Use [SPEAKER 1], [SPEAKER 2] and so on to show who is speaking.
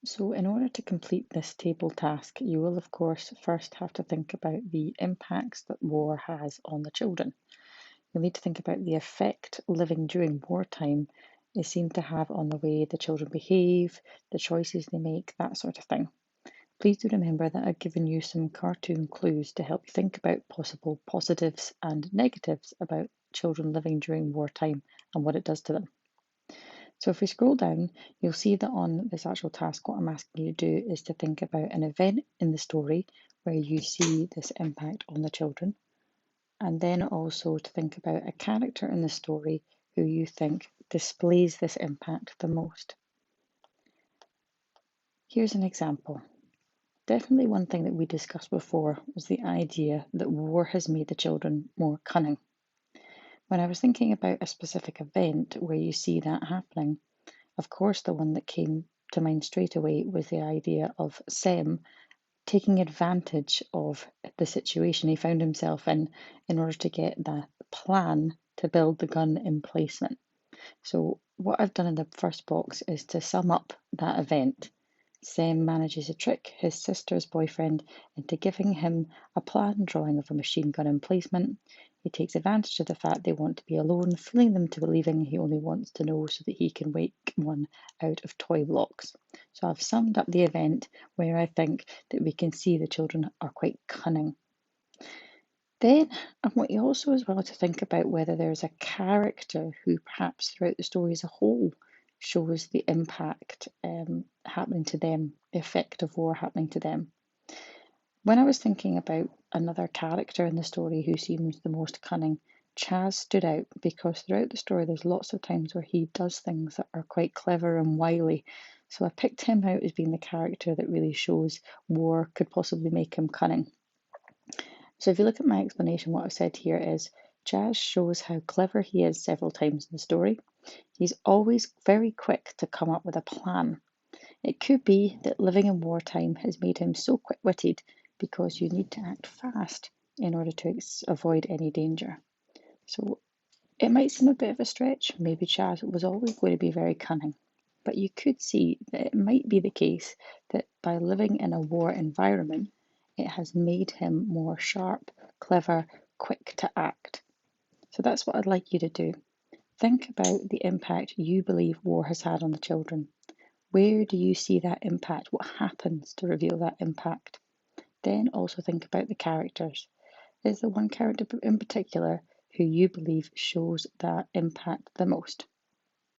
[SPEAKER 1] So in order to complete this table task, you will of course first have to think about the impacts that war has on the children. You'll need to think about the effect living during wartime is seen to have on the way the children behave, the choices they make, that sort of thing. Please do remember that I've given you some cartoon clues to help you think about possible positives and negatives about children living during wartime and what it does to them. So if we scroll down, you'll see that on this actual task, what I'm asking you to do is to think about an event in the story where you see this impact on the children, and then also to think about a character in the story who you think displays this impact the most. Here's an example. Definitely one thing that we discussed before was the idea that war has made the children more cunning. When I was thinking about a specific event where you see that happening, of course, the one that came to mind straight away was the idea of Sem taking advantage of the situation he found himself in order to get the plan to build the gun emplacement. So, what I've done in the first box is to sum up that event. Sem manages to trick his sister's boyfriend into giving him a plan drawing of a machine gun emplacement. He takes advantage of the fact they want to be alone, fooling them to believing he only wants to know so that he can make one out of toy blocks. So I've summed up the event where I think that we can see the children are quite cunning. Then I want you also as well to think about whether there's a character who perhaps throughout the story as a whole shows the impact happening to them, the effect of war happening to them. When I was thinking about another character in the story who seems the most cunning, Chaz stood out because throughout the story there's lots of times where he does things that are quite clever and wily. So I picked him out as being the character that really shows war could possibly make him cunning. So if you look at my explanation, what I've said here is Chaz shows how clever he is several times in the story. He's always very quick to come up with a plan. It could be that living in wartime has made him so quick-witted because you need to act fast in order to avoid any danger. So it might seem a bit of a stretch. Maybe Chaz was always going to be very cunning. But you could see that it might be the case that by living in a war environment, it has made him more sharp, clever, quick to act. So that's what I'd like you to do. Think about the impact you believe war has had on the children. Where do you see that impact? What happens to reveal that impact? Then also think about the characters. Is there one character in particular who you believe shows that impact the most?